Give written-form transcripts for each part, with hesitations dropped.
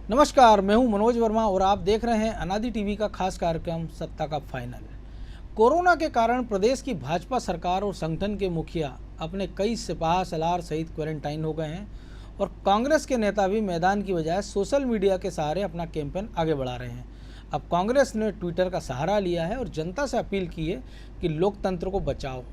नमस्कार, मैं हूं मनोज वर्मा और आप देख रहे हैं अनादि टीवी का खास कार्यक्रम सत्ता का फाइनल। कोरोना के कारण प्रदेश की भाजपा सरकार और संगठन के मुखिया अपने कई सिपाह सलार सहित क्वारंटाइन हो गए हैं और कांग्रेस के नेता भी मैदान की बजाय सोशल मीडिया के सहारे अपना कैंपेन आगे बढ़ा रहे हैं। अब कांग्रेस ने ट्विटर का सहारा लिया है और जनता से अपील की है कि लोकतंत्र को बचाओ,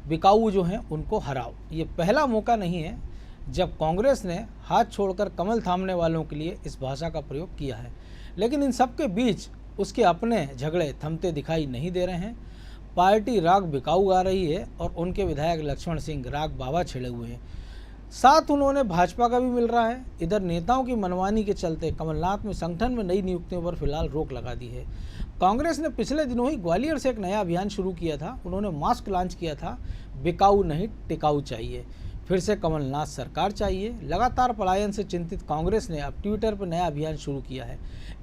बिकाऊ जो हैं उनको हराओ। ये पहला मौका नहीं है जब कांग्रेस ने हाथ छोड़कर कमल थामने वालों के लिए इस भाषा का प्रयोग किया है, लेकिन इन सब के बीच उसके अपने झगड़े थमते दिखाई नहीं दे रहे हैं। पार्टी राग बिकाऊ गा रही है और उनके विधायक लक्ष्मण सिंह राग बाबा छिड़े हुए हैं। साथ उन्होंने भाजपा का भी मिल रहा है। इधर नेताओं की मनमानी के चलते कमलनाथ में संगठन में नई नियुक्तियों पर फिलहाल रोक लगा दी है। कांग्रेस ने पिछले दिनों ही ग्वालियर से एक नया अभियान शुरू किया था। उन्होंने मास्क लॉन्च किया था, बिकाऊ नहीं टिकाऊ चाहिए। फिर से कमलनाथ सरकार चाहिए। लगातार पलायन से चिंतित कांग्रेस ने अब ट्विटर पर नया अभियान शुरू किया है।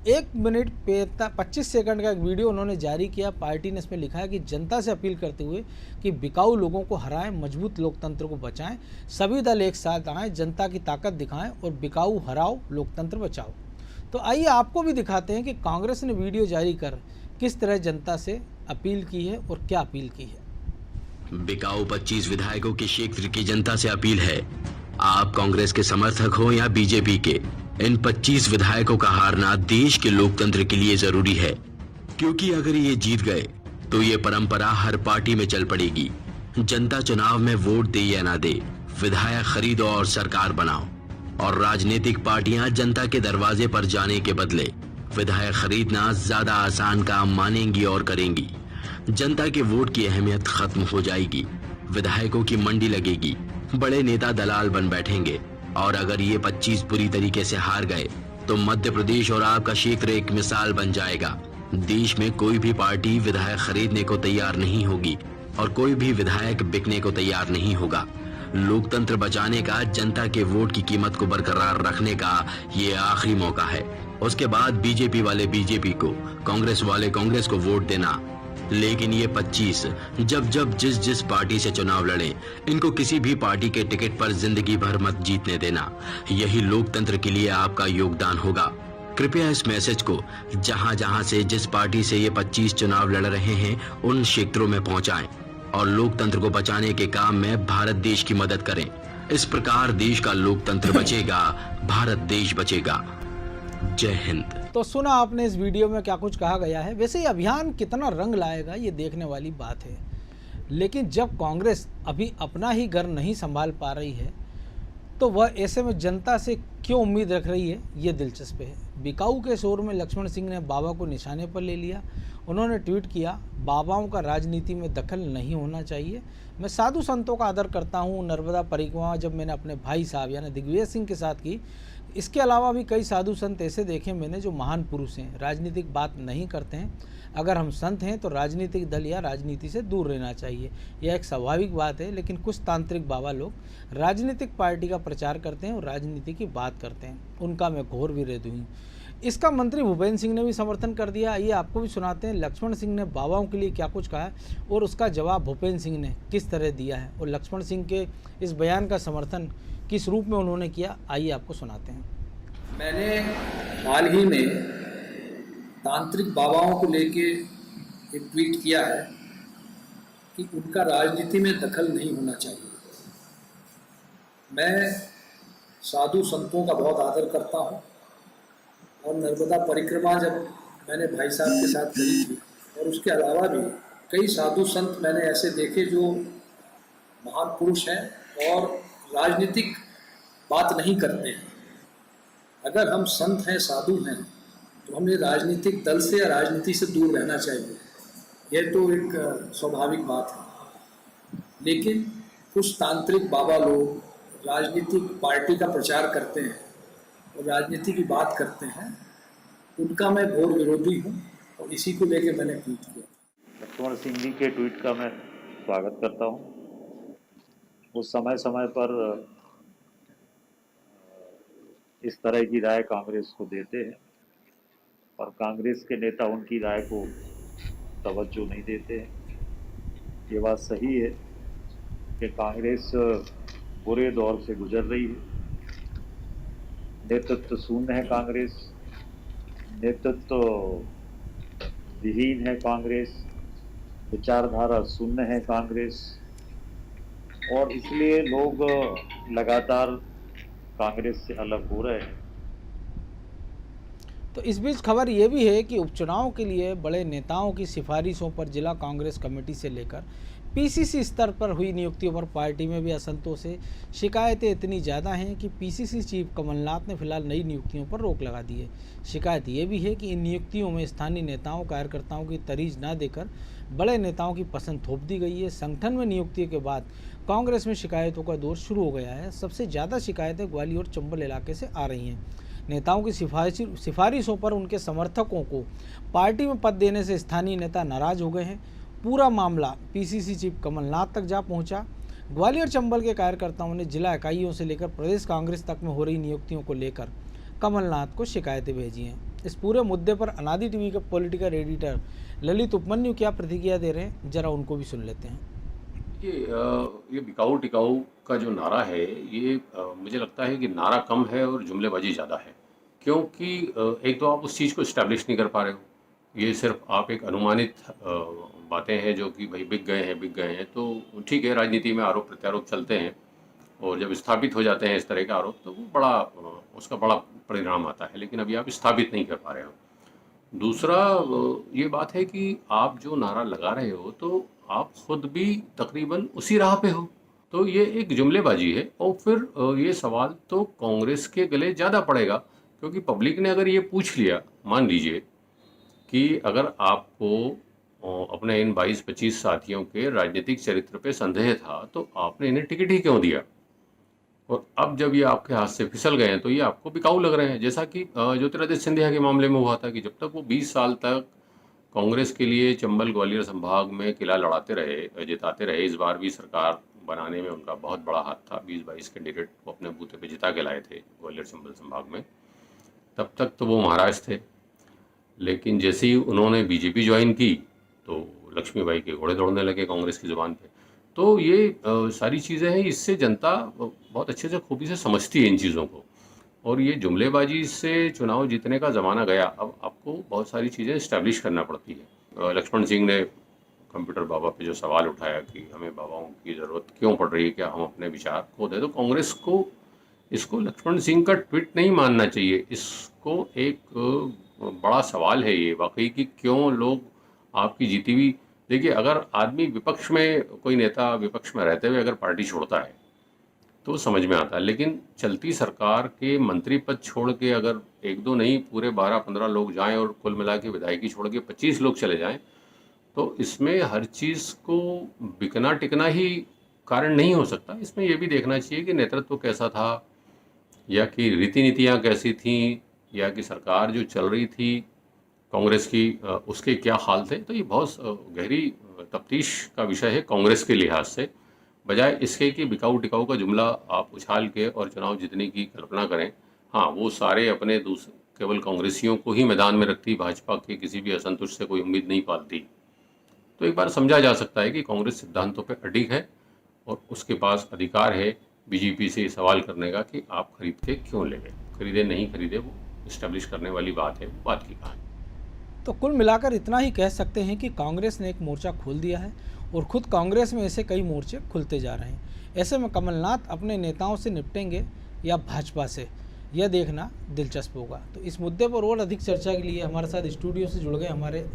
1 मिनट 25 सेकंड का एक वीडियो उन्होंने जारी किया। पार्टी ने इसमें लिखा है कि जनता से अपील करते हुए कि बिकाऊ लोगों को हराएं, मजबूत लोकतंत्र को बचाएं, सभी दल एक साथ आएं, जनता की ताकत दिखाएं और बिकाऊ हराओ, लोकतंत्र बचाओ। तो आइए आपको भी दिखाते हैं कि कांग्रेस ने वीडियो जारी कर किस तरह जनता से अपील की है और क्या अपील की है। बिकाऊ 25 विधायकों के क्षेत्र की जनता से अपील है। आप कांग्रेस के समर्थक हो या बीजेपी के, इन 25 विधायकों का हारना देश के लोकतंत्र के लिए जरूरी है, क्योंकि अगर ये जीत गए तो ये परंपरा हर पार्टी में चल पड़ेगी। जनता चुनाव में वोट दे या ना दे, विधायक खरीदो और सरकार बनाओ। और राजनीतिक पार्टियां जनता के दरवाजे पर जाने के बदले विधायक खरीदना ज्यादा आसान काम मानेंगी और करेंगी। जनता के वोट की अहमियत खत्म हो जाएगी, विधायकों की मंडी लगेगी, बड़े नेता दलाल बन बैठेंगे। और अगर ये 25 बुरी तरीके से हार गए तो मध्य प्रदेश और आपका क्षेत्र एक मिसाल बन जाएगा। देश में कोई भी पार्टी विधायक खरीदने को तैयार नहीं होगी और कोई भी विधायक बिकने को तैयार नहीं होगा। लोकतंत्र बचाने का, जनता के वोट की कीमत को बरकरार रखने का ये आखिरी मौका है। उसके बाद बीजेपी वाले बीजेपी को, कांग्रेस वाले कांग्रेस को वोट देना। लेकिन ये 25 जब जिस पार्टी से चुनाव लड़े, इनको किसी भी पार्टी के टिकट पर जिंदगी भर मत जीतने देना। यही लोकतंत्र के लिए आपका योगदान होगा। कृपया इस मैसेज को जहां जहां से, जिस पार्टी से ये 25 चुनाव लड़ रहे हैं, उन क्षेत्रों में पहुंचाएं और लोकतंत्र को बचाने के काम में भारत देश की मदद करें। इस प्रकार देश का लोकतंत्र बचेगा, भारत देश बचेगा। जय हिंद। तो सुना आपने इस वीडियो में क्या कुछ कहा गया है। वैसे ये अभियान कितना रंग लाएगा ये देखने वाली बात है, लेकिन जब कांग्रेस अभी अपना ही घर नहीं संभाल पा रही है तो वह ऐसे में जनता से क्यों उम्मीद रख रही है, ये दिलचस्प है। बिकाऊ के शोर में लक्ष्मण सिंह ने बाबा को निशाने पर ले लिया। उन्होंने ट्वीट किया, बाबाओं का राजनीति में दखल नहीं होना चाहिए। मैं साधु संतों का आदर करता हूँ। नर्मदा परिक्रमा जब मैंने अपने भाई साहब यानी दिग्विजय सिंह के साथ की, इसके अलावा भी कई साधु संत ऐसे देखे मैंने जो महान पुरुष हैं, राजनीतिक बात नहीं करते हैं। अगर हम संत हैं तो राजनीतिक दल या राजनीति से दूर रहना चाहिए, यह एक स्वाभाविक बात है। लेकिन कुछ तांत्रिक बाबा लोग राजनीतिक पार्टी का प्रचार करते हैं और राजनीति की बात करते हैं, उनका मैं घोर विरोधी हूँ। इसका मंत्री भूपेंद्र सिंह ने भी समर्थन कर दिया। आइए आपको भी सुनाते हैं लक्ष्मण सिंह ने बाबाओं के लिए क्या कुछ कहा है और उसका जवाब भूपेंद्र सिंह ने किस तरह दिया है, और लक्ष्मण सिंह के इस बयान का समर्थन किस रूप में उन्होंने किया, आइए आपको सुनाते हैं। मैंने हाल ही में तांत्रिक बाबाओं को लेके एक ट्वीट किया है कि उनका राजनीति में दखल नहीं होना चाहिए। मैं साधु संतों का बहुत आदर करता हूँ और नर्मदा परिक्रमा जब मैंने भाई साहब के साथ करी थी, और उसके अलावा भी कई साधु संत मैंने ऐसे देखे जो महान पुरुष हैं और राजनीतिक बात नहीं करते हैं। अगर हम संत हैं, साधु हैं, तो हमें राजनीतिक दल से या राजनीति से दूर रहना चाहिए। यह तो एक स्वाभाविक बात है। लेकिन कुछ तांत्रिक बाबा लोग राजनीतिक पार्टी का प्रचार करते हैं और राजनीति की बात करते हैं, उनका मैं घोर विरोधी हूँ और इसी को लेकर मैंने ट्वीट किया। लक्ष्मण सिंह जी के ट्वीट का मैं स्वागत करता हूँ। वो समय समय पर इस तरह की राय कांग्रेस को देते हैं और कांग्रेस के नेता उनकी राय को तवज्जो नहीं देते हैं। ये बात सही है कि कांग्रेस बुरे दौर से गुजर रही है। नेतृत्व शून्य है कांग्रेस, नेतृत्व विहीन है कांग्रेस, विचारधारा शून्य है कांग्रेस, और इसलिए लोग लगातार कांग्रेस से अलग हो रहे हैं। तो इस बीच खबर ये भी है कि उपचुनाव के लिए बड़े नेताओं की सिफारिशों पर जिला कांग्रेस कमेटी से लेकर पीसीसी स्तर पर हुई नियुक्तियों पर पार्टी में भी असंतोष है। शिकायतें इतनी ज़्यादा हैं कि पीसीसी चीफ कमलनाथ ने फिलहाल नई नियुक्तियों पर रोक लगा दी है। शिकायत ये भी है कि इन नियुक्तियों में स्थानीय नेताओं कार्यकर्ताओं की तरीज न देकर बड़े नेताओं की पसंद थोप दी गई है। संगठन में नियुक्ति के बाद कांग्रेस में शिकायतों का दौर शुरू हो गया है। सबसे ज़्यादा शिकायतें ग्वालियर और चंबल इलाके से आ रही हैं। नेताओं की सिफारिशों पर उनके समर्थकों को पार्टी में पद देने से स्थानीय नेता नाराज हो गए हैं। पूरा मामला पीसीसी चीफ कमलनाथ तक जा पहुंचा। ग्वालियर चंबल के कार्यकर्ताओं ने जिला इकाइयों से लेकर प्रदेश कांग्रेस तक में हो रही नियुक्तियों को लेकर कमलनाथ को शिकायतें भेजी हैं। इस पूरे मुद्दे पर अनादि टीवी के पॉलिटिकल एडिटर ललित उपमन्यु क्या प्रतिक्रिया दे रहे हैं, जरा उनको भी सुन लेते हैं। ये बिकाऊ टिकाऊ का जो नारा है ये मुझे लगता है कि नारा कम है और जुमलेबाजी ज़्यादा है, क्योंकि एक तो आप उस चीज़ को इस्टेब्लिश नहीं कर पा रहे हो। ये सिर्फ आप एक अनुमानित बातें हैं जो कि भाई बिक गए हैं तो ठीक है, राजनीति में आरोप प्रत्यारोप चलते हैं और जब स्थापित हो जाते हैं इस तरह के आरोप तो वो उसका बड़ा परिणाम आता है, लेकिन अभी आप स्थापित नहीं कर पा रहे हो। दूसरा ये बात है कि आप जो नारा लगा रहे हो तो आप खुद भी तकरीबन उसी राह पे हो, तो ये एक जुमलेबाजी है। और फिर ये सवाल तो कांग्रेस के गले ज़्यादा पड़ेगा, क्योंकि पब्लिक ने अगर ये पूछ लिया, मान लीजिए कि अगर आपको अपने इन 22-25 साथियों के राजनीतिक चरित्र पे संदेह था तो आपने इन्हें टिकट ही क्यों दिया, और अब जब ये आपके हाथ से फिसल गए हैं तो ये आपको बिकाऊ लग रहे हैं। जैसा कि ज्योतिरादित्य सिंधिया के मामले में हुआ था कि जब तक वो 20 साल तक कांग्रेस के लिए चंबल ग्वालियर संभाग में किला लड़ाते रहे, जिताते रहे, इस बार भी सरकार बनाने में उनका बहुत बड़ा हाथ था। 20-22 कैंडिडेट वो अपने बूथे पे जिता के लाए थे ग्वालियर चंबल संभाग में, तब तक तो वो महाराज थे। लेकिन जैसे ही उन्होंने बीजेपी ज्वाइन की तो लक्ष्मीबाई के घोड़े दौड़ने लगे कांग्रेस की ज़ुबान पे। तो ये सारी चीज़ें हैं, इससे जनता बहुत अच्छे से खूबी से समझती है इन चीज़ों को, और ये जुमलेबाजी से चुनाव जीतने का ज़माना गया। अब आपको बहुत सारी चीज़ें इस्टेब्लिश करना पड़ती है। लक्ष्मण सिंह ने कंप्यूटर बाबा पे जो सवाल उठाया कि हमें बाबाओं की ज़रूरत क्यों पड़ रही है, क्या हम अपने विचार खो दें, तो कांग्रेस को इसको लक्ष्मण सिंह का ट्वीट नहीं मानना चाहिए। इसको एक बड़ा सवाल है ये वाकई कि क्यों लोग आपकी जीती हुई, देखिए अगर आदमी विपक्ष में, कोई नेता विपक्ष में रहते हुए अगर पार्टी छोड़ता है तो समझ में आता है, लेकिन चलती सरकार के मंत्री पद छोड़ के अगर 1-2 नहीं पूरे 12-15 लोग जाएं और कुल मिला के विधायकी छोड़ के 25 लोग चले जाएं, तो इसमें हर चीज़ को बिकना टिकना ही कारण नहीं हो सकता। इसमें यह भी देखना चाहिए कि नेतृत्व कैसा था, या कि रीति नीतियाँ कैसी थीं, या कि सरकार जो चल रही थी कांग्रेस की उसके क्या हाल थे। तो ये बहुत गहरी तफ्तीश का विषय है कांग्रेस के लिहाज से, बजाय इसके कि बिकाऊ टिकाऊ का जुमला आप उछाल के और चुनाव जीतने की कल्पना करें। हाँ, वो सारे अपने केवल कांग्रेसियों को ही मैदान में रखती, भाजपा के किसी भी असंतुष्ट से कोई उम्मीद नहीं पालती। तो एक बार समझा जा सकता है कि कांग्रेस सिद्धांतों पर अडिग है और उसके पास अधिकार है बीजेपी से सवाल करने का कि आप खरीद के क्यों ले गए। खरीदे नहीं खरीदे वो इस्टेब्लिश करने वाली बात है, वो बात की कहानी। तो कुल मिलाकर इतना ही कह सकते हैं कि कांग्रेस ने एक मोर्चा खोल दिया है और खुद कांग्रेस में ऐसे कई मोर्चे खुलते जा रहे हैं। ऐसे में कमलनाथ अपने नेताओं से निपटेंगे या भाजपा से, यह देखना दिलचस्प होगा। तो इस मुद्दे पर और अधिक चर्चा के लिए हमारे साथ स्टूडियो से जुड़ गए हमारे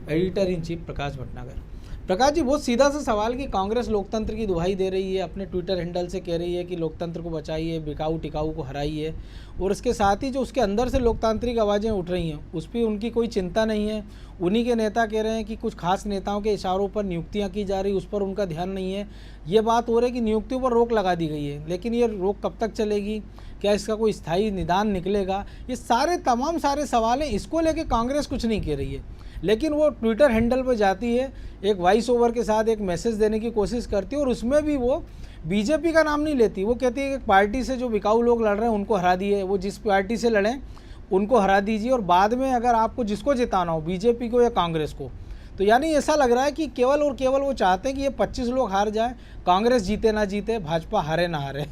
एडिटर इन चीफ प्रकाश भटनागर। प्रकाश जी, बहुत सीधा सा सवाल कि कांग्रेस लोकतंत्र की दुहाई दे रही है, अपने ट्विटर हैंडल से कह रही है कि लोकतंत्र को बचाइए, बिकाऊ टिकाऊ को हराइए, और इसके साथ ही जो उसके अंदर से लोकतांत्रिक आवाज़ें उठ रही हैं उस पर उनकी कोई चिंता नहीं है। उन्हीं के नेता कह रहे हैं कि कुछ खास नेताओं के इशारों पर नियुक्तियां की जा रही, उस पर उनका ध्यान नहीं है। ये बात हो रही है कि नियुक्तियों पर रोक लगा दी गई है, लेकिन ये रोक कब तक चलेगी, क्या इसका कोई स्थायी निदान निकलेगा, ये तमाम सारे सवाल हैं। इसको लेकर कांग्रेस कुछ नहीं कह रही है, लेकिन वो ट्विटर हैंडल पर जाती है, एक वॉइस ओवर के साथ एक मैसेज देने की कोशिश करती है और उसमें भी वो बीजेपी का नाम नहीं लेती। वो कहती है कि पार्टी से जो बिकाऊ लोग लड़ रहे हैं उनको हरा दिए, वो जिस पार्टी से लड़ें उनको हरा दीजिए, और बाद में अगर आपको जिसको जिताना हो, बीजेपी को या कांग्रेस को, तो यानी ऐसा लग रहा है कि केवल और केवल वो चाहते हैं कि ये 25 लोग हार जाएं, कांग्रेस जीते ना जीते, भाजपा हारे ना हारे।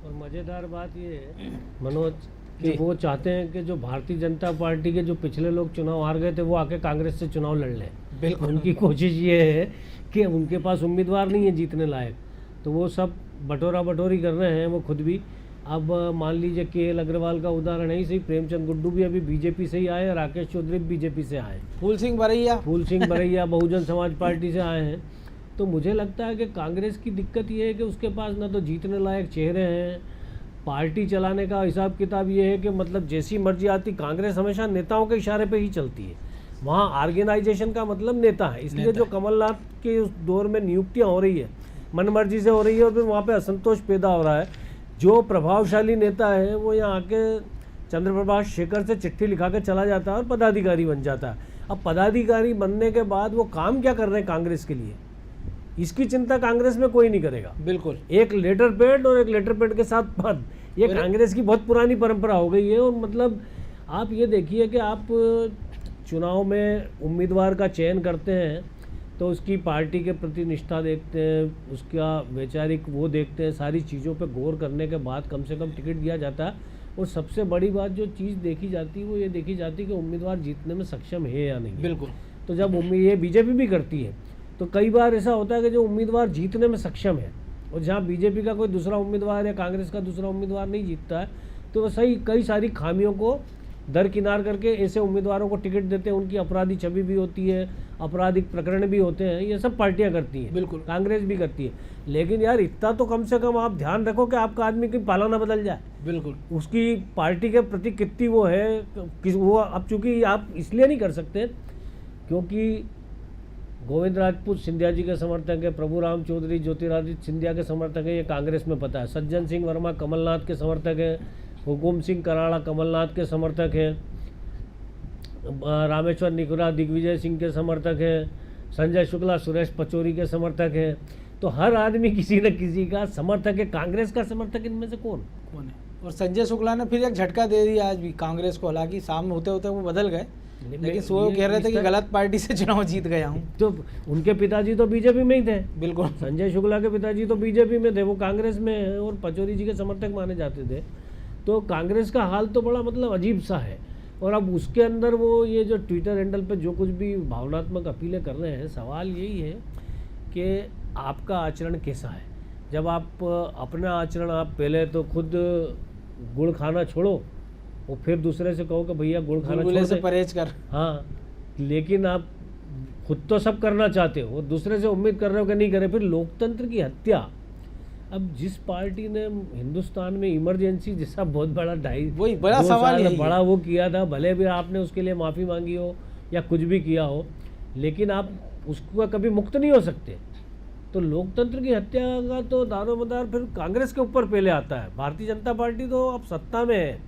और मज़ेदार बात ये है मनोज कि जी। वो चाहते हैं कि जो भारतीय जनता पार्टी के जो पिछले लोग चुनाव हार गए थे वो आके कांग्रेस से चुनाव लड़ लें। बिल्कुल। उनकी कोशिश ये है कि उनके पास उम्मीदवार नहीं है जीतने लायक, तो वो सब बटोरा बटोरी कर रहे हैं वो खुद भी। अब मान लीजिए KL अग्रवाल का उदाहरण है ही सही, प्रेमचंद गुड्डू भी अभी बीजेपी से ही आए, राकेश चौधरी भी बीजेपी से आए, फूल सिंह बरैया। फूल सिंह बरैया बहुजन समाज पार्टी से आए हैं। तो मुझे लगता है कि कांग्रेस की दिक्कत ये है कि उसके पास ना तो जीतने लायक चेहरे हैं, पार्टी चलाने का हिसाब किताब ये है कि मतलब जैसी मर्जी आती, कांग्रेस हमेशा नेताओं के इशारे पे ही चलती है। वहाँ ऑर्गेनाइजेशन का मतलब नेता है, इसलिए जो कमलनाथ के उस दौर में नियुक्तियाँ हो रही है मन मर्जी से हो रही है और फिर वहाँ पे असंतोष पैदा हो रहा है। जो प्रभावशाली नेता है वो यहाँ आके चंद्रप्रभाष शेखर से चिट्ठी लिखा के चला जाता है और पदाधिकारी बन जाता है। अब पदाधिकारी बनने के बाद वो काम क्या कर रहे हैं कांग्रेस के लिए, इसकी चिंता कांग्रेस में कोई नहीं करेगा। बिल्कुल। एक लेटर पैड और एक लेटर पैड के साथ पद, ये कांग्रेस की बहुत पुरानी परंपरा हो गई है। और मतलब आप ये देखिए कि आप चुनाव में उम्मीदवार का चयन करते हैं तो उसकी पार्टी के प्रति निष्ठा देखते हैं, उसका वैचारिक वो देखते हैं, सारी चीज़ों पे गौर करने के बाद कम से कम टिकट दिया जाता है। और सबसे बड़ी बात जो चीज़ देखी जाती है वो ये देखी जाती है कि उम्मीदवार जीतने में सक्षम है या नहीं। बिल्कुल। तो जब ये बीजेपी भी करती है तो कई बार ऐसा होता है कि जो उम्मीदवार जीतने में सक्षम है और जहाँ बीजेपी का कोई दूसरा उम्मीदवार या कांग्रेस का दूसरा उम्मीदवार नहीं जीतता है तो वो सही कई सारी खामियों को दरकिनार करके ऐसे उम्मीदवारों को टिकट देते हैं। उनकी अपराधी छवि भी होती है, आपराधिक प्रकरण भी होते हैं, ये सब पार्टियां करती हैं, बिल्कुल। कांग्रेस भी करती है। लेकिन यार इतना तो कम से कम आप ध्यान रखो कि आपका आदमी की पाला ना बदल जाए, बिल्कुल। उसकी पार्टी के प्रति कितनी वो है वो। अब चूंकि आप इसलिए नहीं कर सकते क्योंकि गोविंद राजपूत सिंधिया जी के समर्थक है, प्रभुराम चौधरी ज्योतिरादित्य सिंधिया के समर्थक है, ये कांग्रेस में पता है। सज्जन सिंह वर्मा कमलनाथ के समर्थक है, हुकुम सिंह कराड़ा कमलनाथ के समर्थक है, रामेश्वर निकुरा दिग्विजय सिंह के समर्थक है, संजय शुक्ला सुरेश पचौरी के समर्थक है। तो हर आदमी किसी न किसी का समर्थक है। कांग्रेस का समर्थक इनमें से कौन है? और संजय शुक्ला ने फिर एक झटका दे दिया आज भी कांग्रेस को, हालांकि सामने होते होते वो बदल गए, लेकिन वो कह रहे थे कि गलत पार्टी से चुनाव जीत गया हूँ। तो उनके पिताजी तो बीजेपी में ही थे। बिल्कुल। संजय शुक्ला के पिताजी तो बीजेपी में थे, वो कांग्रेस में है और पचौरी जी के समर्थक माने जाते थे। तो कांग्रेस का हाल तो बड़ा मतलब अजीब सा है। और अब उसके अंदर वो ये जो ट्विटर हैंडल पे जो कुछ भी भावनात्मक अपीलें कर रहे हैं, सवाल यही है कि आपका आचरण कैसा है। जब आप अपना आचरण आप पहले तो खुद गुड़ खाना छोड़ो और फिर दूसरे से कहो कि भैया गुड़ खाना गुलगुले छोड़ से दे। परहेज कर। हाँ, लेकिन आप खुद तो सब करना चाहते हो, दूसरे से उम्मीद कर रहे हो कि नहीं करे। फिर लोकतंत्र की हत्या, अब जिस पार्टी ने हिंदुस्तान में इमरजेंसी जैसा बहुत बड़ा वही बड़ा सवाल यही है। बड़ा वो किया था, भले भी आपने उसके लिए माफ़ी मांगी हो या कुछ भी किया हो, लेकिन आप उसको कभी मुक्त नहीं हो सकते। तो लोकतंत्र की हत्या का तो दारोमदार फिर कांग्रेस के ऊपर पहले आता है। भारतीय जनता पार्टी तो अब सत्ता में है,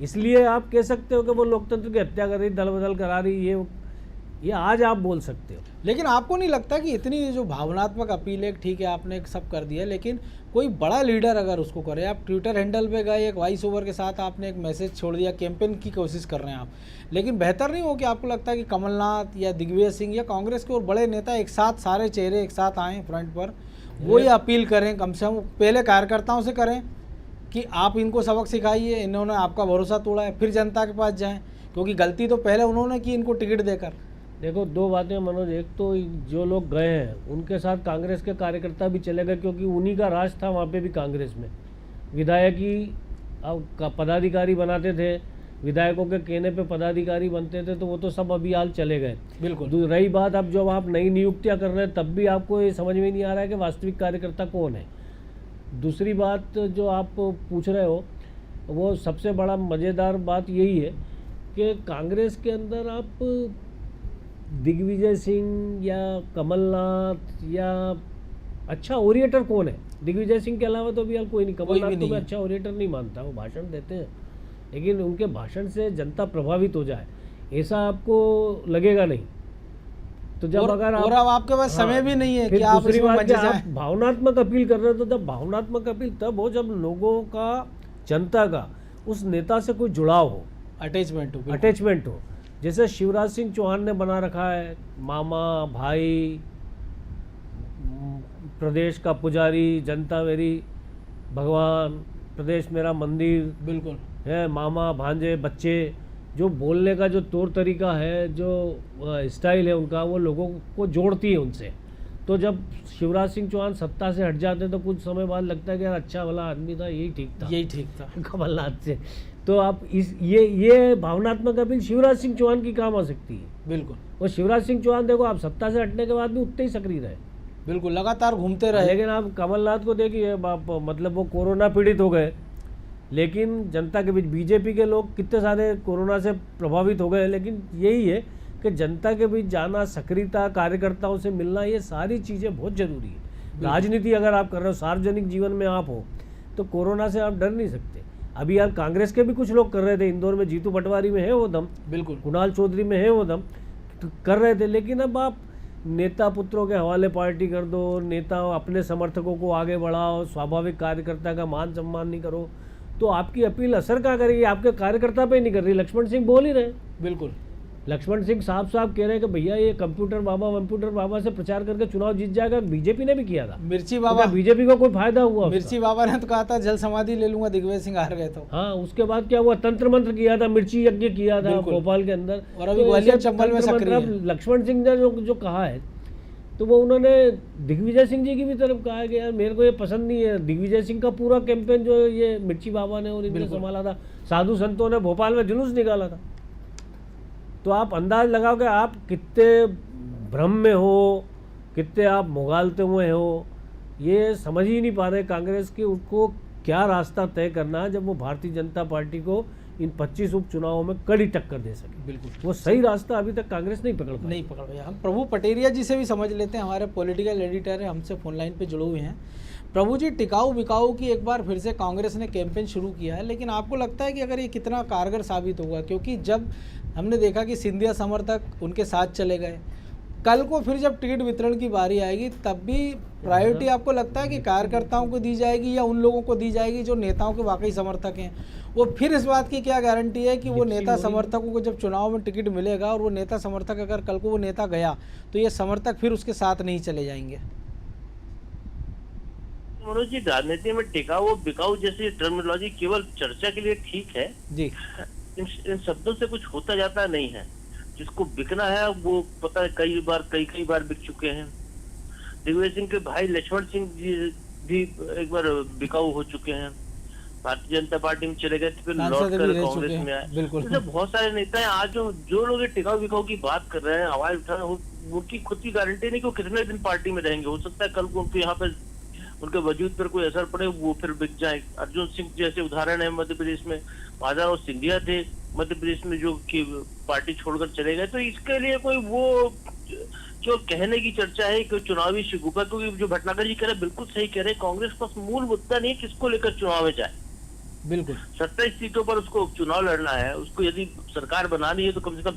इसलिए आप कह सकते हो कि वो लोकतंत्र की हत्या कर रही, दल बदल करा रही, ये आज आप बोल सकते हो। लेकिन आपको नहीं लगता कि इतनी जो भावनात्मक अपील है, ठीक है आपने सब कर दिया, लेकिन कोई बड़ा लीडर अगर उसको करे, आप ट्विटर हैंडल पे गए, एक वॉइस ओवर के साथ आपने एक मैसेज छोड़ दिया, कैंपेन की कोशिश कर रहे हैं आप, लेकिन बेहतर नहीं हो कि आपको लगता है कि कमलनाथ या दिग्विजय सिंह या कांग्रेस के और बड़े नेता एक साथ, सारे चेहरे एक साथ आएँ फ्रंट पर, वो ये अपील करें, कम से कम पहले कार्यकर्ताओं से करें कि आप इनको सबक सिखाइए, इन्होंने आपका भरोसा तोड़ा है, फिर जनता के पास जाएं, क्योंकि गलती तो पहले उन्होंने की इनको टिकट देकर। देखो दो बातें मनोज, एक तो जो लोग गए हैं उनके साथ कांग्रेस के कार्यकर्ता भी चले गए, क्योंकि उन्हीं का राज था वहाँ पे भी कांग्रेस में। विधायक ही अब पदाधिकारी बनाते थे, विधायकों के कहने पे पदाधिकारी बनते थे, तो वो तो सब अभी हाल चले गए। बिल्कुल। रही बात अब जब आप नई नियुक्तियाँ कर रहे हैं तब भी आपको ये समझ में नहीं आ रहा है कि वास्तविक कार्यकर्ता कौन है। दूसरी बात जो आप पूछ रहे हो, वो सबसे बड़ा मज़ेदार बात यही है कि कांग्रेस के अंदर आप दिग्विजय सिंह या कमलनाथ या अच्छा ओरिएटर कौन है? दिग्विजय सिंह के अलावा तो अभी यार कोई नहीं। कमलनाथ तो मैं अच्छा ओरिएटर नहीं मानता, वो भाषण देते हैं, लेकिन उनके भाषण से जनता प्रभावित हो जाए ऐसा आपको लगेगा नहीं। तो जब अगर आप, और अब आपके पास समय भी नहीं है कि आप दूसरी इसमें बात मजे कि आप जाएं। भावनात्मक अपील कर रहे हो, तो जब भावनात्मक अपील तब हो जब लोगों का, जनता का उस नेता से कोई जुड़ाव हो, अटैचमेंट हो। जैसे शिवराज सिंह चौहान ने बना रखा है, मामा भाई, प्रदेश का पुजारी, जनता मेरी भगवान, प्रदेश मेरा मंदिर। बिल्कुल। है, मामा भांजे बच्चे, जो बोलने का जो तौर तरीका है, जो स्टाइल है उनका, वो लोगों को जोड़ती है उनसे। तो जब शिवराज सिंह चौहान सत्ता से हट जाते हैं तो कुछ समय बाद लगता है कि यार अच्छा वाला आदमी था, यही ठीक था कमलनाथ से। तो आप ये भावनात्मक अपील शिवराज सिंह चौहान की काम आ सकती है। बिल्कुल। और शिवराज सिंह चौहान देखो, आप सत्ता से हटने के बाद भी उतने ही सक्रिय रहे, बिल्कुल लगातार घूमते रहे। लेकिन आप कमलनाथ को देखिए, मतलब वो कोरोना पीड़ित हो गए, लेकिन जनता के बीच बीजेपी के लोग कितने सारे कोरोना से प्रभावित हो गए, लेकिन यही है कि जनता के बीच जाना, सक्रियता, कार्यकर्ताओं से मिलना, ये सारी चीज़ें बहुत ज़रूरी है। राजनीति अगर आप कर रहे हो, सार्वजनिक जीवन में आप हो, तो कोरोना से आप डर नहीं सकते। अभी यार कांग्रेस के भी कुछ लोग कर रहे थे, इंदौर में जीतू पटवारी में है वो दम, बिल्कुल कुणाल चौधरी में है वो दम, तो कर रहे थे। लेकिन अब आप नेता पुत्रों के हवाले पार्टी कर दो, नेता अपने समर्थकों को आगे बढ़ाओ, स्वाभाविक कार्यकर्ता का मान सम्मान नहीं करो, तो आपकी अपील असर क्या करेगी? आपके कार्यकर्ता पे नहीं कर रही। लक्ष्मण सिंह बोल ही रहे, बिल्कुल लक्ष्मण सिंह साफ साफ कह रहे हैं कि भैया ये कंप्यूटर बाबा से प्रचार करके चुनाव जीत जाएगा। बीजेपी ने भी किया था, मिर्ची बाबा, तो बीजेपी को कोई फायदा हुआ? मिर्ची बाबा ने तो कहा था जल समाधि ले लूंगा, दिग्विजय सिंह हार गए तो। हाँ, उसके बाद क्या हुआ? तंत्र मंत्र किया था, मिर्ची यज्ञ किया था भोपाल के अंदर, और अभी ग्वालियर चंबल में सक्रिय है। लक्ष्मण सिंह ने जो कहा है, तो वो उन्होंने दिग्विजय सिंह जी की भी तरफ कहा है कि यार मेरे को ये पसंद नहीं है। दिग्विजय सिंह का पूरा कैंपेन जो ये मिर्ची बाबा ने और इनने संभाला था, साधु संतों ने भोपाल में जुलूस निकाला था। तो आप अंदाज लगाओ कि आप कितने भ्रम में हो, कितने आप मुगालते हुए हो, ये समझ ही नहीं पा रहे कांग्रेस की उनको क्या रास्ता तय करना है जब वो भारतीय जनता पार्टी को इन 25 उपचुनावों में कड़ी टक्कर दे सके। बिल्कुल वो सही रास्ता अभी तक कांग्रेस नहीं पकड़ पाया। हम प्रभु पटेरिया जी से भी समझ लेते हैं, हमारे पॉलिटिकल एडिटर है, हमसे फोन लाइन पे जुड़े हुए हैं। प्रभु जी, टिकाऊ बिकाऊ की एक बार फिर से कांग्रेस ने कैंपेन शुरू किया है, लेकिन आपको लगता है कि अगर ये कितना कारगर साबित होगा? क्योंकि जब हमने देखा कि सिंधिया समर्थक उनके साथ चले गए, कल को फिर जब टिकट वितरण की बारी आएगी तब भी प्रायोरिटी आपको लगता है कि कार्यकर्ताओं को दी जाएगी या उन लोगों को दी जाएगी जो नेताओं के वाकई समर्थक हैं? वो फिर इस बात की क्या गारंटी है कि वो नेता समर्थकों को जब चुनाव में टिकट मिलेगा और वो नेता समर्थक, अगर कल को वो नेता गया तो ये समर्थक फिर उसके साथ नहीं चले जाएंगे? मनोज जी, राजनीति में टिकाऊ और बिकाऊ जैसी टर्मिनोलॉजी केवल चर्चा के लिए ठीक है जी। इन शब्दों से कुछ होता जाता नहीं है। जिसको बिकना है वो पता है कई बार बिक चुके हैं। दिग्विजय सिंह के भाई लक्ष्मण सिंह जी भी एक बार बिकाऊ हो चुके हैं, भारतीय जनता पार्टी में चले गए, फिर लौट कर कांग्रेस में आए। बिल्कुल। तो बहुत सारे नेता हैं आज जो लोग टिकाऊ बिकाऊ की बात कर रहे हैं, आवाज उठा रहे हैं, उनकी खुद की गारंटी नहीं कि वो कितने दिन पार्टी में रहेंगे। हो सकता है कल को उनके यहाँ पे उनके वजूद पर कोई असर पड़े, वो फिर बिक जाए। अर्जुन सिंह जैसे उदाहरण है मध्य प्रदेश में, माधव सिंधिया थे मध्य प्रदेश में जो कि पार्टी छोड़कर चले गए। तो इसके लिए कोई वो जो कहने की चर्चा है कि चुनावी शिगुफा, क्योंकि जो भटनागर जी कह रहे बिल्कुल सही कह रहे, कांग्रेस का मूल मुद्दा नहीं है किसको लेकर चुनाव में जाए। बिल्कुल 27 सीटों पर उसको चुनाव लड़ना है, उसको यदि सरकार बनानी है तो कम से कम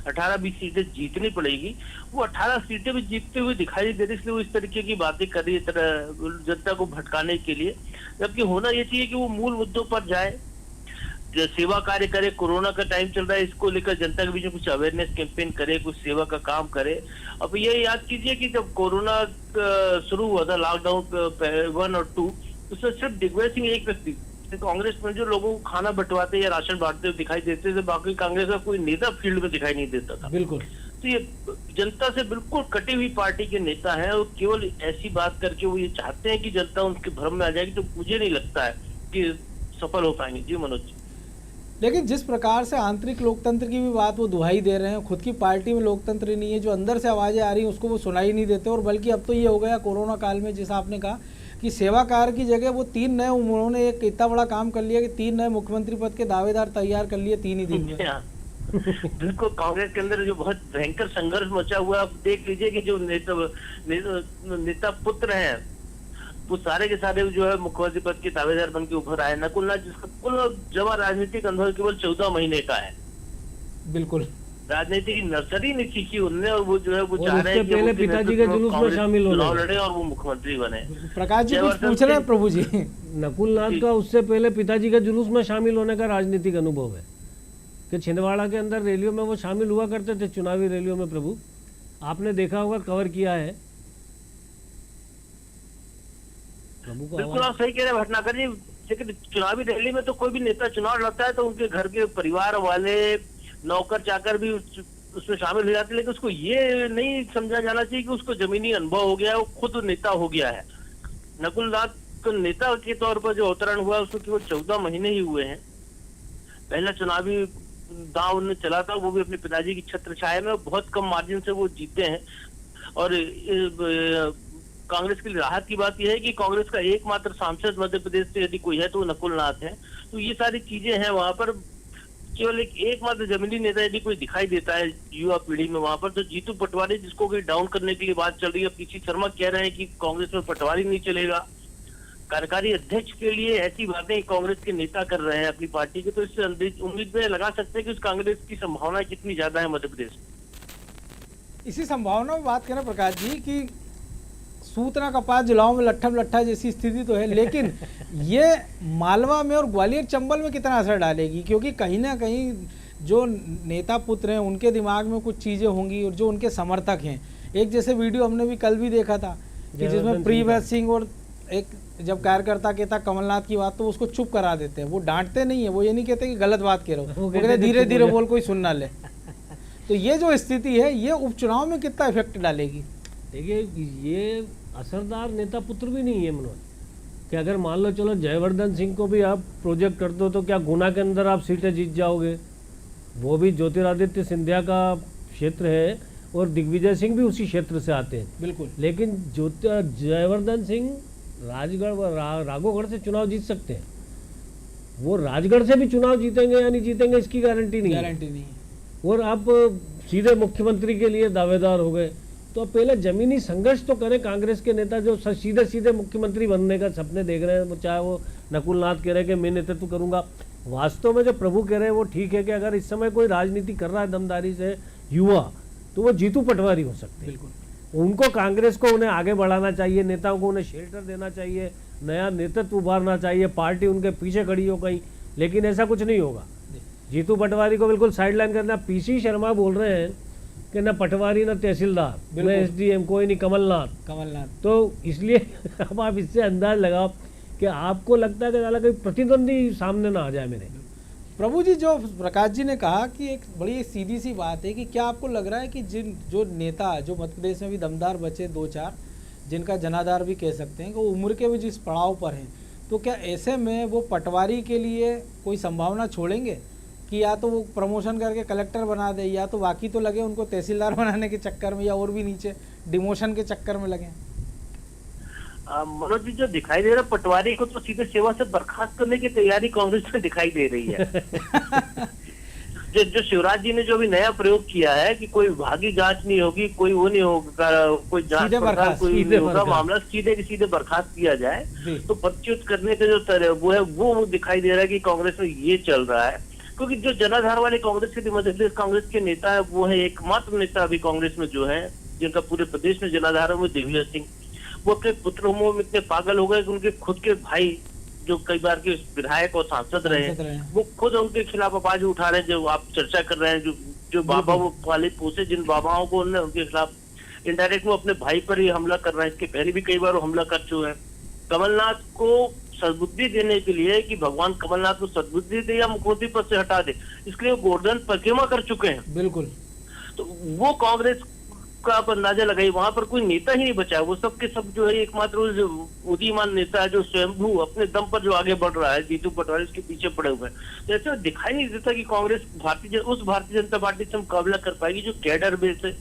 18-20 सीटें जीतनी पड़ेगी। वो 18 सीटें भी जीतते हुए दिखाई दे रही, इसलिए वो इस तरीके की बातें कर रही है जनता को भटकाने के लिए। जबकि होना ये चाहिए कि वो मूल मुद्दों पर जाए, सेवा कार्य करे। कोरोना का टाइम चल रहा है, इसको लेकर जनता के बीच में कुछ अवेयरनेस कैंपेन करे, कुछ सेवा का काम करे। अब ये याद कीजिए कि जब कोरोना शुरू हुआ था, लॉकडाउन 1 और 2, उसमें सिर्फ दिग्विजय सिंह एक व्यक्ति कांग्रेस में जो लोगों को खाना बंटवाते या राशन बांटते हुए दिखाई देते थे, बाकी कांग्रेस का कोई नेता फील्ड में दिखाई नहीं देता था। बिल्कुल। तो ये जनता से बिल्कुल कटी हुई पार्टी के नेता हैं और केवल ऐसी बात करके वो ये चाहते हैं कि जनता उनके भ्रम में आ जाएगी। तो मुझे नहीं लगता है कि सफल हो पाएंगे। जी मनोज जी। लेकिन जिस प्रकार से आंतरिक लोकतंत्र की भी बात वो दुहाई दे रहे हैं, खुद की पार्टी में लोकतंत्र नहीं है, जो अंदर से आवाज़ें आ रही हैं उसको वो सुनाई नहीं देते। और बल्कि अब तो ये हो गया कोरोना काल में, जैसा आपने कहा कि सेवा कार्य की जगह वो 3 नए, उन्होंने एक इतना बड़ा काम कर लिया कि 3 नए मुख्यमंत्री पद के दावेदार तैयार कर लिए 3 ही दिन में। बिल्कुल, कांग्रेस के अंदर जो बहुत भयंकर संघर्ष मचा हुआ, आप देख लीजिए कि जो नेता पुत्र हैं वो सारे के सारे जो है मुख्यमंत्री पद के दावेदार बन के उभर आए। नकुलनाथ जिसका कुल जमा राजनीतिक अनुभव केवल 14 महीने का है। बिल्कुल, राजनीति की नर्सरी नहीं सीखी उनने, और वो जो है वो चाह रहे हैं कि पहले पिताजी के जुलूस में शामिल चुनाव लड़े और वो मुख्यमंत्री बने। प्रकाश जी कुछ पूछ रहे हैं प्रभु जी? नकुलनाथ का उससे पहले पिताजी के जुलूस में शामिल होने का राजनीतिक अनुभव है कि छिंदवाड़ा के अंदर रैलियों में वो शामिल हुआ करते थे, चुनावी रैलियों में। प्रभु, आपने देखा होगा, कवर किया है। बिल्कुल आप सही कह रहे हैं भटनागर जी, लेकिन चुनावी रैली में तो कोई भी नेता चुनाव लड़ता है तो उनके घर के परिवार वाले, नौकर चाकर भी उसमें शामिल हो जाते हैं, लेकिन उसको ये नहीं समझा जाना चाहिए कि उसको जमीनी अनुभव हो गया है, वो खुद नेता हो गया है। नकुल नाथ को नेता के तौर पर जो अवतरण हुआ उसको केवल 14 महीने ही हुए हैं। पहला चुनावी दांव उन्होंने चला था, वो भी अपने पिताजी की छत्र छाया में, बहुत कम मार्जिन से वो जीते हैं। और कांग्रेस के लिए राहत की बात यह है कि कांग्रेस का एकमात्र सांसद मध्य प्रदेश से यदि कोई है तो वो नकुल नाथ है। तो ये सारी चीजें हैं वहां पर। केवल एकमात्र जमीनी नेता यदि कोई दिखाई देता है युवा पीढ़ी में वहां पर, तो जीतू पटवारी, जिसको कोई डाउन करने के लिए बात चल रही है। पीसी शर्मा कह रहे हैं कि कांग्रेस में पटवारी नहीं चलेगा। कार्यकारी अध्यक्ष के लिए ऐसी बातें कांग्रेस के नेता कर रहे हैं अपनी पार्टी के, तो इससे उम्मीद में लगा सकते हैं कि उस कांग्रेस की संभावना कितनी ज्यादा है मध्य प्रदेश में। इसी संभावना में बात करें प्रकाश जी कि सूतना कपास जिलाओं में लट्ठम लट्ठा जैसी स्थिति तो है, लेकिन ये मालवा में और ग्वालियर चंबल में कितना असर डालेगी? क्योंकि कहीं ना कहीं जो नेता पुत्र हैं उनके दिमाग में कुछ चीज़ें होंगी और जो उनके समर्थक हैं। एक जैसे वीडियो हमने भी कल भी देखा था कि जिसमें प्रीवैद सिंह और एक जब कार्यकर्ता कहता कमलनाथ की बात तो उसको चुप करा देते हैं। वो डांटते नहीं है, वो ये नहीं कहते कि गलत बात कह रहे हो, वो कहते धीरे धीरे बोल, कोई सुन ना ले। तो ये जो स्थिति है ये उपचुनाव में कितना इफेक्ट डालेगी? देखिए, ये असरदार नेता पुत्र भी नहीं है मनोज, कि अगर मान लो चलो जयवर्धन सिंह को भी आप प्रोजेक्ट कर दो तो क्या गुना के अंदर आप सीटें जीत जाओगे? वो भी ज्योतिरादित्य सिंधिया का क्षेत्र है और दिग्विजय सिंह भी उसी क्षेत्र से आते हैं। बिल्कुल। लेकिन जयवर्धन सिंह राजगढ़ राघोगढ़ से चुनाव जीत सकते हैं। वो राजगढ़ से भी चुनाव जीतेंगे या नहीं जीतेंगे इसकी गारंटी नहीं है। और आप सीधे मुख्यमंत्री के लिए दावेदार हो गए, तो पहले जमीनी संघर्ष तो करें कांग्रेस के नेता जो सीधे सीधे मुख्यमंत्री बनने का सपने देख रहे हैं। चाहे वो नकुल नाथ कह रहे हैं कि मैं नेतृत्व करूंगा, वास्तव में जो प्रभु कह रहे हैं वो ठीक है कि अगर इस समय कोई राजनीति कर रहा है दमदारी से युवा, तो वो जीतू पटवारी हो सकते हैं। बिल्कुल। उनको कांग्रेस को उन्हें आगे बढ़ाना चाहिए, नेताओं को उन्हें शेल्टर देना चाहिए, नया नेतृत्व उभारना चाहिए, पार्टी उनके पीछे खड़ी हो गई, लेकिन ऐसा कुछ नहीं होगा। जीतू पटवारी को बिल्कुल साइडलाइन करना। पीसी शर्मा बोल रहे हैं कि न पटवारी न तहसीलदार, न एसडीएम, कोई नहीं, कमलनाथ। तो इसलिए अब आप इससे अंदाज लगाओ कि आपको लगता है कि साला कोई प्रतिद्वंदी सामने ना आ जाए मेरे। प्रभु जी, जो प्रकाश जी ने कहा कि एक बड़ी सीधी सी बात है कि क्या आपको लग रहा है कि जो नेता जो मध्य प्रदेश में भी दमदार बचे 2-4, जिनका जनाधार भी कह सकते हैं कि वो उम्र के भी जिस पड़ाव पर हैं, तो क्या ऐसे में वो पटवारी के लिए कोई संभावना छोड़ेंगे कि या तो वो प्रमोशन करके कलेक्टर बना दे, या तो बाकी तो लगे उनको तहसीलदार बनाने के चक्कर में, या और भी नीचे डिमोशन के चक्कर में लगे? मनोज जी, जो दिखाई दे रहा है पटवारी को तो सीधे सेवा से बर्खास्त करने की तैयारी कांग्रेस में दिखाई दे रही है। जो शिवराज जी ने जो भी नया प्रयोग किया है कि कोई विभागीय जांच नहीं होगी, कोई वो नहीं होगा, कोई जांच पड़ताल कोई नहीं होगा, मामला सीधे बर्खास्त किया जाए, तो पदच्युत करने का जो वो है वो दिखाई दे रहा है कि कांग्रेस में ये चल रहा है। क्योंकि जो जनाधार वाले कांग्रेस के मध्य प्रदेश कांग्रेस के नेता है, वो है एकमात्र नेता अभी कांग्रेस में जो है जिनका पूरे प्रदेश में जनाधार है, वो दिग्विजय सिंह। वो अपने पुत्र में इतने पागल हो गए कि उनके खुद के भाई जो कई बार के विधायक और सांसद रहे, वो खुद उनके खिलाफ आवाज उठा रहे हैं। जो आप चर्चा कर रहे हैं, जो बाबा वो पाले पोसे जिन बाबाओं को उनके खिलाफ इनडायरेक्ट वो अपने भाई पर ही हमला कर रहे हैं। इसके पहले भी कई बार वो हमला कर चुके हैं। कमलनाथ को सद्बुद्धि देने के लिए कि भगवान कमलनाथ को सद्बुद्धि दे या मुख्यमंत्री पद से हटा दे, इसके लिए गोवर्धन परिक्रमा कर चुके हैं। बिल्कुल। तो वो कांग्रेस का आप अंदाजा लगाइए, वहां पर कोई नेता ही नहीं बचा। वो सब के सब जो है एकमात्र उदीयमान नेता है जो स्वयंभू अपने दम पर जो आगे बढ़ रहा है, जीतू पटवारी उसके पीछे पड़े हुए हैं। तो ऐसा दिखाई नहीं देता कि कांग्रेस उस भारतीय जनता पार्टी से मुकाबला कर पाएगी जो कैडर बेस है,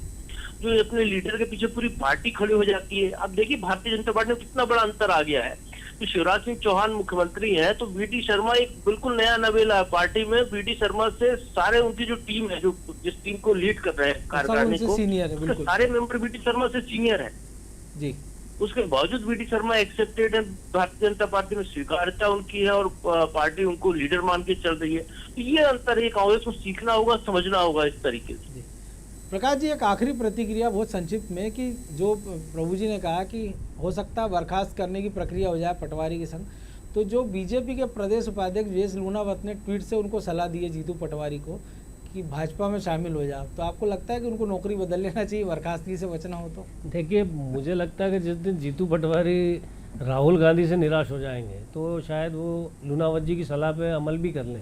जो अपने लीडर के पीछे पूरी पार्टी खड़ी हो जाती है। अब देखिए भारतीय जनता पार्टी में कितना बड़ा अंतर आ गया है। तो शिवराज सिंह चौहान मुख्यमंत्री हैं, तो वीडी शर्मा एक बिल्कुल नया नवेला है पार्टी में। वीडी शर्मा से सारे उनकी जो टीम है, जो जिस टीम को लीड कर रहे हैं कार्यकारिणी को, उसके सारे मेंबर वीडी शर्मा से सीनियर हैं जी। उसके बावजूद वीडी शर्मा एक्सेप्टेड है, भारतीय जनता पार्टी में स्वीकार्यता उनकी है और पार्टी उनको लीडर मान के चल रही है। तो ये अंतर है, कांग्रेस को सीखना होगा, समझना होगा इस तरीके से। प्रकाश जी, एक आखिरी प्रतिक्रिया बहुत संक्षिप्त में कि जो प्रभु जी ने कहा कि हो सकता है बर्खास्त करने की प्रक्रिया हो जाए पटवारी के संग, तो जो बीजेपी के प्रदेश उपाध्यक्ष वीएस लूणावत ने ट्वीट से उनको सलाह दी है जीतू पटवारी को कि भाजपा में शामिल हो जाओ, तो आपको लगता है कि उनको नौकरी बदल लेना चाहिए बर्खास्तगी से बचना हो तो? देखिए, मुझे लगता है कि जिस दिन जीतू पटवारी राहुल गांधी से निराश हो जाएंगे तो शायद वो लूनावत जी की सलाह पे अमल भी कर लें।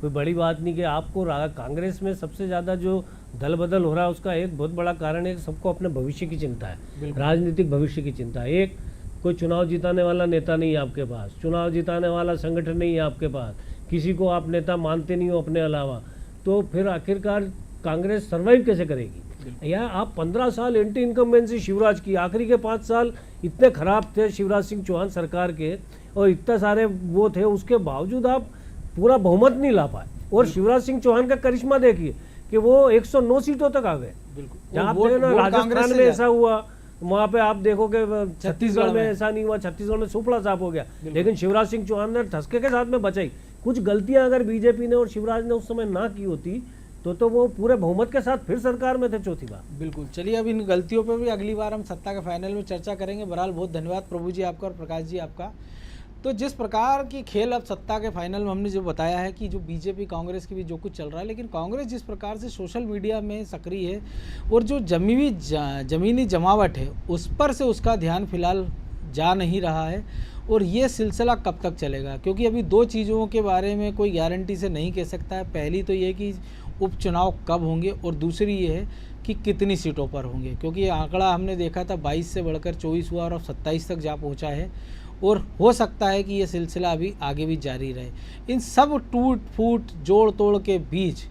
कोई बड़ी बात नहीं कि आपको कांग्रेस में सबसे ज़्यादा जो दल बदल हो रहा है उसका एक बहुत बड़ा कारण है कि सबको अपने भविष्य की चिंता है, राजनीतिक भविष्य की चिंता है। एक कोई चुनाव जिताने वाला नेता नहीं है आपके पास, चुनाव जिताने वाला संगठन नहीं है आपके पास, किसी को आप नेता मानते नहीं हो अपने अलावा, तो फिर आखिरकार कांग्रेस सर्वाइव कैसे करेगी? या आप 15 साल एंटी इनकम्बेंसी शिवराज की, आखिरी के 5 साल इतने खराब थे शिवराज सिंह चौहान सरकार के और इतने सारे वो थे, उसके बावजूद आप पूरा बहुमत नहीं ला पाए। और शिवराज सिंह चौहान का करिश्मा देखिए कि वो 109 सीटों तक आ गए। जहाँ पे ना राजस्थान में ऐसा हुआ, वहाँ पे आप देखोगे छत्तीसगढ़ में ऐसा नहीं हुआ, छत्तीसगढ़ में सुपड़ा साफ हो गया, लेकिन शिवराज सिंह चौहान ने ठसके के साथ में बचाई। कुछ गलतियां अगर बीजेपी ने और शिवराज ने उस समय ना की होती तो वो पूरे बहुमत के साथ फिर सरकार में थे चौथी बार। बिल्कुल। चलिए, अब इन गलतियों पे भी अगली बार हम सत्ता के फाइनल में चर्चा करेंगे। बहरहाल बहुत धन्यवाद प्रभु जी आपका और प्रकाश जी आपका। तो जिस प्रकार की खेल अब सत्ता के फाइनल में हमने जो बताया है कि जो बीजेपी कांग्रेस के भी जो कुछ चल रहा है, लेकिन कांग्रेस जिस प्रकार से सोशल मीडिया में सक्रिय है और जो ज़मीनी जमावट है उस पर से उसका ध्यान फिलहाल जा नहीं रहा है। और ये सिलसिला कब तक चलेगा, क्योंकि अभी दो चीज़ों के बारे में कोई गारंटी से नहीं कह सकता है। पहली तो ये कि उपचुनाव कब होंगे और दूसरी ये है कि कितनी सीटों पर होंगे, क्योंकि ये आंकड़ा हमने देखा था 22 से बढ़कर 24 हुआ और अब 27 तक जा पहुंचा है और हो सकता है कि ये सिलसिला अभी आगे भी जारी रहे। इन सब टूट फूट जोड़ तोड़ के बीच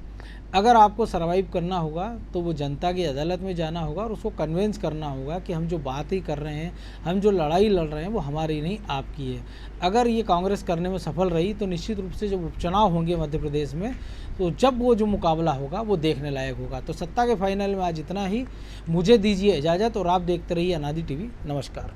अगर आपको सर्वाइव करना होगा तो वो जनता की अदालत में जाना होगा और उसको कन्विंस करना होगा कि हम जो बात ही कर रहे हैं, हम जो लड़ाई लड़ रहे हैं वो हमारी नहीं आपकी है। अगर ये कांग्रेस करने में सफल रही तो निश्चित रूप से जब उपचुनाव होंगे मध्य प्रदेश में, तो जब वो जो मुकाबला होगा वो देखने लायक होगा। तो सत्ता के फाइनल में आज इतना ही। मुझे दीजिए इजाज़त और आप देखते रहिए अनादि टीवी। नमस्कार।